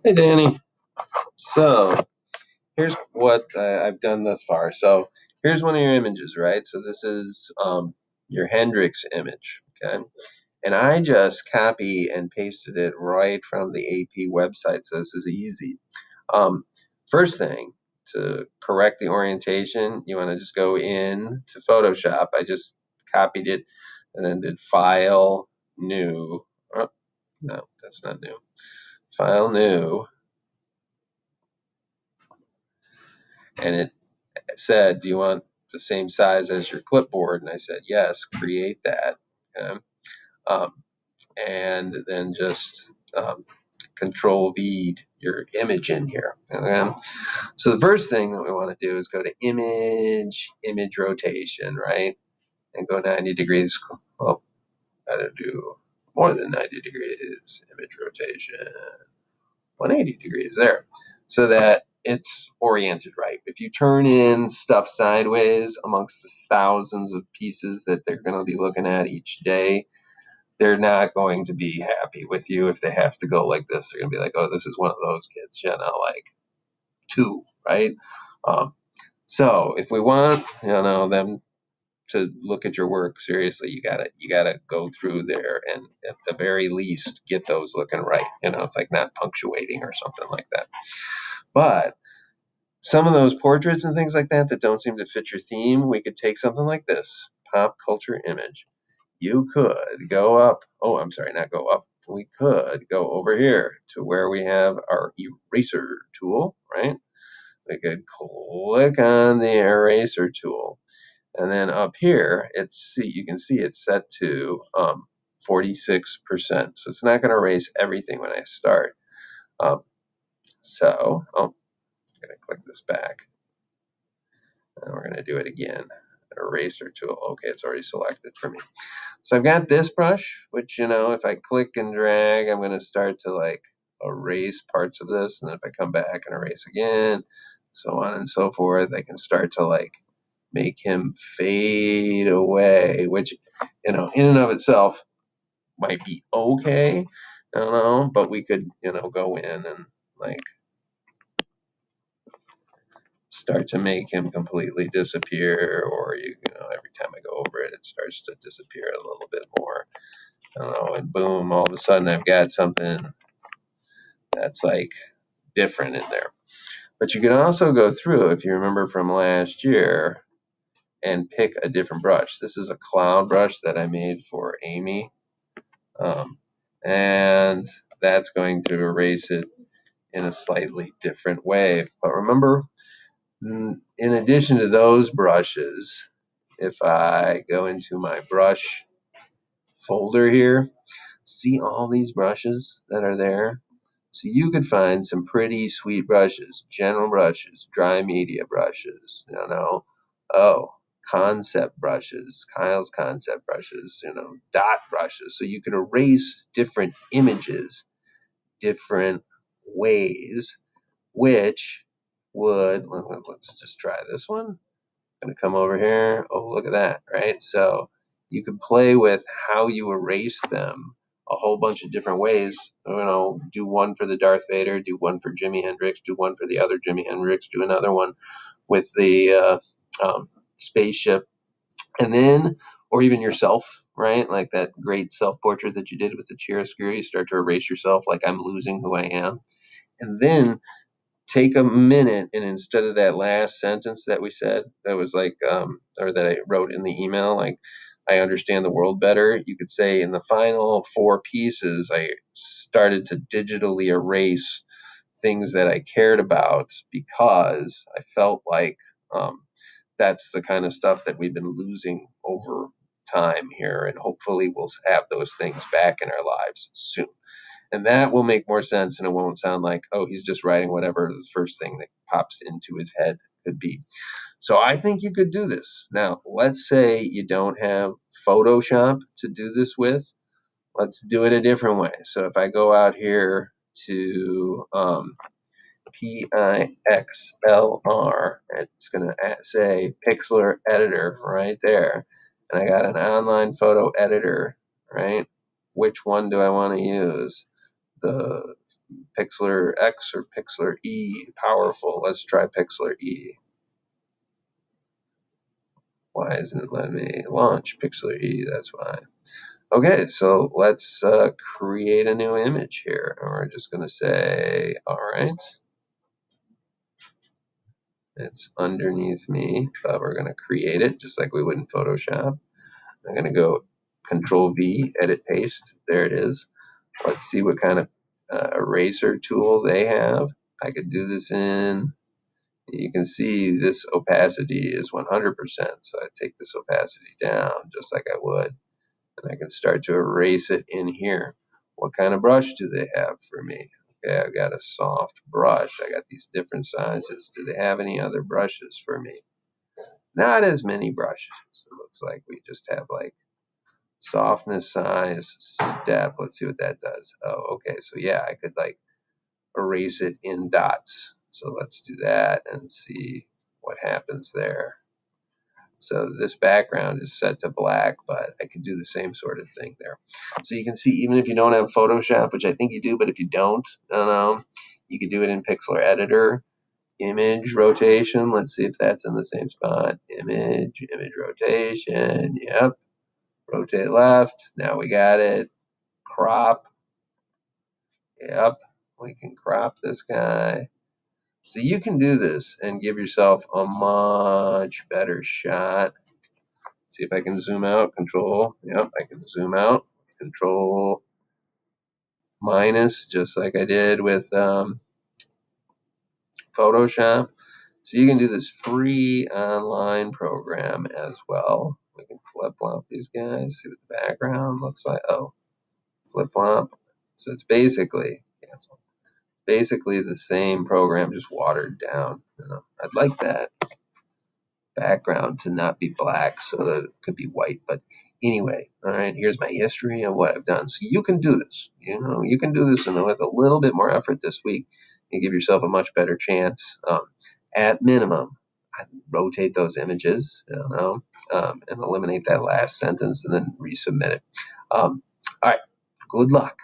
Hey, Danny. So here's what I've done thus far. So here's one of your images, right? So this is your Hendrix image, okay? And I just copy and pasted it right from the AP website. So this is easy. Um, First thing, to correct the orientation, you want to just go in to Photoshop. I just copied it and then did File, New. Oh, no, that's not new. File, New. And it said, do you want the same size as your clipboard? And I said, yes, create that. Okay? Um, and then just control V your image in here. Okay? So the first thing that we want to do is go to image rotation, right? And go 90 degrees. Well, gotta do more than 90 degrees image rotation. 180 degrees there, so that it's oriented right. If you turn in stuff sideways amongst the thousands of pieces that they're going to be looking at each day, they're not going to be happy with you if they have to go like this. They're going to be like, oh, this is one of those kids, like two, right? Um, so if we want, them to look at your work seriously, you gotta go through there and at the very least get those looking right. It's like not punctuating or something like that. But some of those portraits and things like that don't seem to fit your theme, we could take something like this pop culture image. You could go up. Oh, I'm sorry, not go up. We could go over here to where we have our eraser tool, right? We could click on the eraser tool. And then up here, you can see it's set to 46%. So it's not going to erase everything when I start. I'm going to click this back. And we're going to do it again. Eraser tool. Okay, it's already selected for me. So I've got this brush, which, if I click and drag, I'm going to start to erase parts of this. And then if I come back and erase again, so on and so forth, I can start to make him fade away, which, in and of itself might be okay. I don't know, but we could, go in and start to make him completely disappear, or every time I go over it, it starts to disappear a little bit more. I don't know, and boom, all of a sudden I've got something that's different in there. But you can also go through, if you remember from last year, and pick a different brush. This is a cloud brush that I made for Amy. And that's going to erase it in a slightly different way. But remember, in addition to those brushes, if I go into my brush folder here, see all these brushes that are there? So you could find some pretty sweet brushes, general brushes, dry media brushes, concept brushes, Kyle's concept brushes, dot brushes. So you could erase different images different ways, which let's just try this one. I'm going to come over here. Oh, look at that, right? So you can play with how you erase them a whole bunch of different ways. Do one for the Darth Vader, do one for Jimi Hendrix, do one for the other Jimi Hendrix, do another one with the spaceship, and then, or even yourself, right? Like that great self-portrait that you did with the chiaroscuro. You start to erase yourself like I'm losing who I am. And then take a minute, and instead of that last sentence that we said, that was or that I wrote in the email, I understand the world better, you could say in the final 4 pieces, I started to digitally erase things that I cared about because I felt like that's the kind of stuff that we've been losing over time here, and hopefully we'll have those things back in our lives soon. And that will make more sense, and it won't sound like, oh, he's just writing whatever the first thing that pops into his head could be. So I think you could do this. Now, let's say you don't have Photoshop to do this with. Let's do it a different way. So if I go out here to Pixlr, it's going to say Pixlr Editor right there. And I got an online photo editor, right? Which one do I want to use? The Pixlr X or Pixlr E, powerful. Let's try Pixlr E. Why isn't it letting me launch Pixlr E? That's why. Okay, so let's create a new image here. And we're just going to say, all right, it's underneath me, but we're going to create it just like we would in Photoshop. I'm going to go Control V, edit paste. There it is. Let's see what kind of eraser tool they have. I could do this in, you can see this opacity is 100%. So I take this opacity down just like I would. And I can start to erase it in here. What kind of brush do they have for me? Okay, I've got a soft brush. I got these different sizes. Do they have any other brushes for me? Not as many brushes. It looks like we just have like softness, size, step. Let's see what that does. Oh, okay. So yeah, I could like erase it in dots. So let's do that and see what happens there. So this background is set to black, but I could do the same sort of thing there. So you can see, even if you don't have Photoshop, which I think you do, but if you don't, you can do it in Pixlr Editor. Image rotation, let's see if that's in the same spot. Image rotation, yep. Rotate left, now we got it. Crop, yep. We can crop this guy. So you can do this and give yourself a much better shot. See if I can zoom out. Control. Yep, I can zoom out. Control minus, just like I did with Photoshop. So you can do this free online program as well. We can flip-flop these guys. See what the background looks like. Oh, flip-flop. So it's basically the same program, just watered down. I'd like that background to not be black so that it could be white. But anyway, all right, here's my history of what I've done. So you can do this. You can do this, and with a little bit more effort this week, you give yourself a much better chance. At minimum, I'd rotate those images, and eliminate that last sentence, and then resubmit it. All right, good luck.